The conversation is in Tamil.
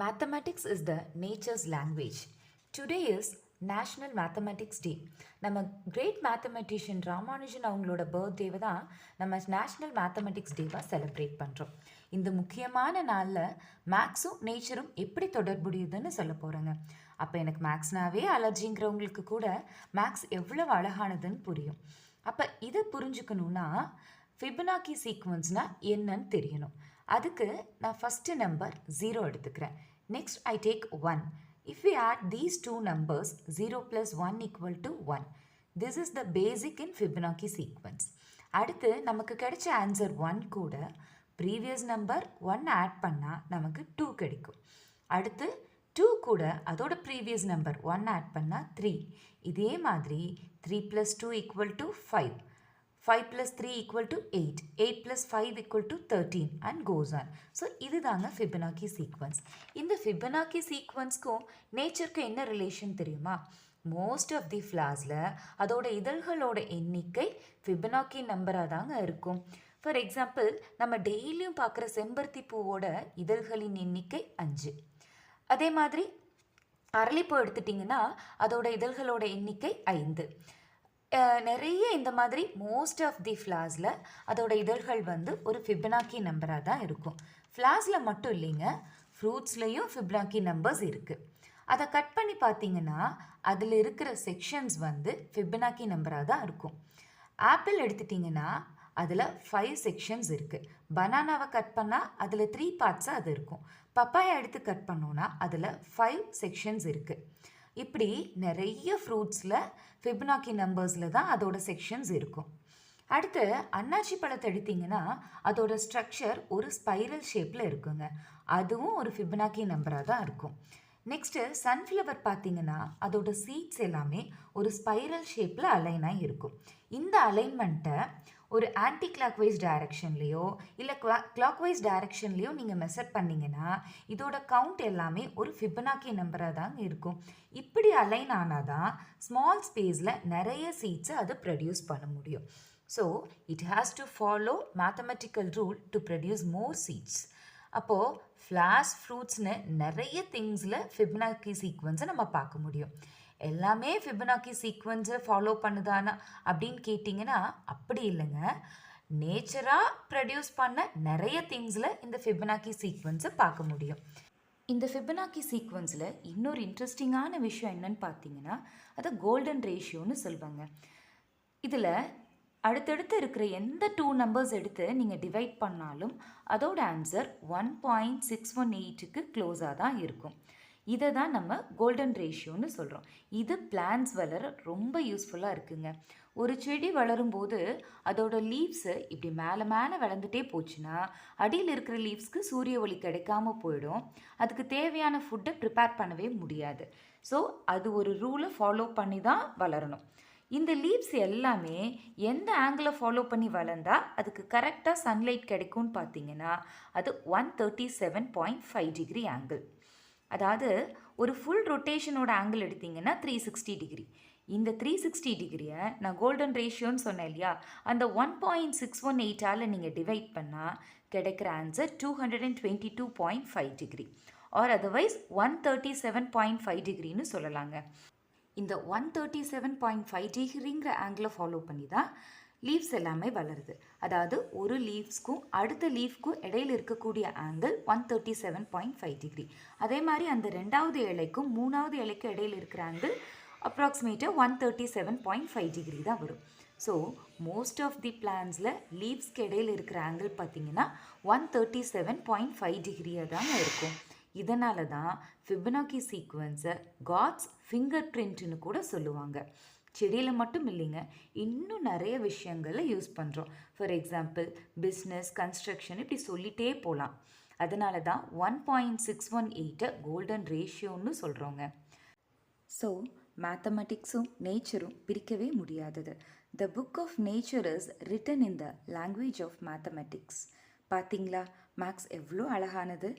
Mathematics is the nature's language. Today is National Mathematics Day. நம்ம கிரேட் மேத்தமெட்டிஷியன் ராமானுஜன் அவங்களோட பர்த்டேவை தான் நம்ம நேஷ்னல் மேத்தமெட்டிக்ஸ் டேவாக செலிப்ரேட் பண்ணுறோம். இந்த முக்கியமான நாளில் மேக்ஸும் நேச்சரும் எப்படி தொடர்புடையதுன்னு சொல்ல போகிறேங்க. அப்போ எனக்கு மேக்ஸ்னாவே அலர்ஜிங்கிறவங்களுக்கு கூட மேக்ஸ் எவ்வளவு அழகானதுன்னு புரியும். அப்போ இதை புரிஞ்சுக்கணுன்னா ஃபிபனாக்கி சீக்வன்ஸ்னால் என்னன்னு தெரியணும். அதுக்கு நான் ஃபஸ்ட்டு நம்பர் 0 எடுத்துக்கிறேன். Next I take 1. If we add these two numbers 0 plus 1 equal to 1. This is the basic in Fibonacci sequence. அடுத்து நமக்கு கிடைச்ச ஆன்சர் 1 கூட ப்ரீவியஸ் நம்பர் 1 ஆட் பண்ணால் நமக்கு 2 கிடைக்கும். அடுத்து 2 கூட அதோட ப்ரீவியஸ் நம்பர் 1 ஆட் பண்ணால் 3. இதே மாதிரி 3 plus 2 equal to 5. 5 plus 3 equal to 8. 8 plus 5 equal to 13 and goes on. So, இதுதாங்க Fibonacci sequence. இந்த Fibonacci sequenceக்கும் நேச்சருக்கும் என்ன ரிலேஷன் தெரியுமா? மோஸ்ட் ஆஃப் தி ஃப்ளாஸில் அதோட இதழ்களோட எண்ணிக்கை Fibonacci நம்பராக தாங்க இருக்கும். ஃபார் எக்ஸாம்பிள், நம்ம டெய்லியும் பார்க்குற செம்பருத்தி பூவோட இதழ்களின் எண்ணிக்கை 5. அதே மாதிரி அரளிப்பூ எடுத்துட்டிங்கன்னா அதோட இதழ்களோட எண்ணிக்கை 5. நிறைய இந்த மாதிரி மோஸ்ட் ஆஃப் தி ஃப்ளாஸில் அதோட இதழ்கள் வந்து ஒரு ஃபிபனாக்கி நம்பராக தான் இருக்கும். ஃப்ளாஸில் மட்டும் இல்லைங்க, ஃப்ரூட்ஸ்லேயும் ஃபிபனாக்கி நம்பர்ஸ் இருக்குது. அதை கட் பண்ணி பார்த்தீங்கன்னா அதில் இருக்கிற செக்ஷன்ஸ் வந்து ஃபிபனாக்கி நம்பராக தான் இருக்கும். ஆப்பிள் எடுத்துட்டிங்கன்னா அதில் 5 செக்ஷன்ஸ் இருக்குது. பனானாவை கட் பண்ணால் அதில் 3 பார்ட்ஸாக அது இருக்கும். பப்பாயா எடுத்து கட் பண்ணோன்னா அதில் 5 செக்ஷன்ஸ் இருக்குது. இப்படி நிறைய ஃப்ரூட்ஸில் ஃபிபனாக்கி நம்பர்ஸில் தான் அதோட செக்ஷன்ஸ் இருக்கும். அடுத்து அன்னாச்சி பழத்தை எடுத்திங்கன்னா அதோட ஸ்ட்ரக்சர் ஒரு ஸ்பைரல் ஷேப்பில் இருக்குங்க. அதுவும் ஒரு ஃபிபனாக்கி நம்பராக தான் இருக்கும். நெக்ஸ்ட்டு சன்ஃப்ளவர் பார்த்திங்கன்னா அதோட சீட்ஸ் எல்லாமே ஒரு ஸ்பைரல் ஷேப்பில் அலைனாக இருக்கும். இந்த அலைன்மெண்ட்டை ஒரு ஆன்டி கிளாக்வைஸ் டைரக்ஷன்லேயோ இல்லை கிளாக்வைஸ் டைரக்ஷன்லேயோ நீங்கள் மெஷர் பண்ணிங்கன்னா இதோட கவுண்ட் எல்லாமே ஒரு ஃபிபனாக்கி நம்பராக தாங்க இருக்கும். இப்படி அலைன் ஆனால் தான் ஸ்மால் ஸ்பேஸில் நிறைய சீட்ஸை அது ப்ரொடியூஸ் பண்ண முடியும். So it has to follow mathematical rule to produce more seeds. அப்போது ஃப்ளாஸ் ஃப்ரூட்ஸ்னு நிறைய திங்ஸில் ஃபிபனாக்கி சீக்வன்ஸை நம்ம பார்க்க முடியும். எல்லாமே ஃபிபனாக்கி சீக்வன்ஸை ஃபாலோ பண்ணுதானா அப்படின்னு கேட்டிங்கன்னா அப்படி இல்லைங்க. நேச்சராக ப்ரொடியூஸ் பண்ண நிறைய திங்ஸில் இந்த ஃபிபனாக்கி சீக்வன்ஸை பார்க்க முடியும். இந்த ஃபிபனாக்கி சீக்வன்ஸில் இன்னொரு இன்ட்ரெஸ்டிங்கான விஷயம் என்னன்னு பார்த்தீங்கன்னா அதை கோல்டன் ரேஷியோன்னு சொல்லுவாங்க. இதில் அடுத்தடுத்து இருக்கிற எந்த 2 நம்பர்ஸ் எடுத்து நீங்கள் டிவைட் பண்ணாலும் அதோட ஆன்சர் 1.618க்கு க்ளோஸாக தான் இருக்கும். இதை தான் நம்ம கோல்டன் ரேஷியோன்னு சொல்கிறோம். இது பிளான்ஸ் வளர ரொம்ப யூஸ்ஃபுல்லாக இருக்குங்க. ஒரு செடி வளரும்போது அதோட லீவ்ஸு இப்படி மேலே மேலே வளர்ந்துட்டே போச்சுன்னா அடியில் இருக்கிற லீவ்ஸ்க்கு சூரிய ஒளி கிடைக்காம போயிடும். அதுக்கு தேவையான ஃபுட்டை ப்ரிப்பேர் பண்ணவே முடியாது. ஸோ அது ஒரு ரூலை ஃபாலோ பண்ணி தான் வளரணும். இந்த லீவ்ஸ் எல்லாமே எந்த ஆங்கிளை ஃபாலோ பண்ணி வளர்ந்தால் அதுக்கு கரெக்டாக சன்லைட் கிடைக்கும்னு பார்த்தீங்கன்னா அது 137.5 டிகிரி ஆங்கிள். அதாவது ஒரு ஃபுல் ரொட்டேஷனோட ஆங்கிள் எடுத்திங்கன்னா 360 டிகிரி. இந்த 360 டிகிரியை நான் கோல்டன் ரேஷியோன்னு சொன்னேன் இல்லையா, அந்த 1.618ஆல் நீங்கள் டிவைட் பண்ணால் கிடைக்கிற ஆன்சர் 222.5 டிகிரி ஆர் அதர்வைஸ் 137.5 டிகிரின்னு சொல்லலாங்க. இந்த 137.5 டிகிரிங்கிற ஆங்கிளை ஃபாலோ பண்ணி தான் லீவ்ஸ் எல்லாமே வளருது. அதாவது ஒரு லீவ்ஸ்க்கும் அடுத்த லீஃப்க்கும் இடையில் இருக்கக்கூடிய ஆங்கிள் 137.5 டிகிரி. அதே மாதிரி அந்த 2வது இலைக்கும் 3வது இலைக்கும் இடையில் இருக்கிற ஆங்கிள் அப்ராக்சிமேட்டாக 137.5 டிகிரி தான் வரும். ஸோ மோஸ்ட் ஆஃப் தி பிளான்ஸில் லீவ்ஸ்க்கு இடையில் இருக்கிற ஆங்கிள் பார்த்திங்கன்னா 137.5 டிகிரியாக தாங்க இருக்கும். இதனால தான் ஃபிபனாக்கி சீக்வன்ஸை காட்ஸ் ஃபிங்கர் பிரிண்ட்னு கூட சொல்லுவாங்க. செடியில் மட்டும் இல்லைங்க, இன்னும் நிறைய விஷயங்களில் யூஸ் பண்ணுறோம். ஃபார் எக்ஸாம்பிள் பிஸ்னஸ், கன்ஸ்ட்ரக்ஷன், இப்படி சொல்லிகிட்டே போகலாம். அதனால தான் 1.618 கோல்டன் ரேஷியோன்னு சொல்கிறோங்க. ஸோ மேத்தமெட்டிக்ஸும் நேச்சரும் பிரிக்கவே முடியாதது. The book of nature is written in the language of mathematics. பார்த்தீங்களா மேக்ஸ் எவ்வளோ அழகானது.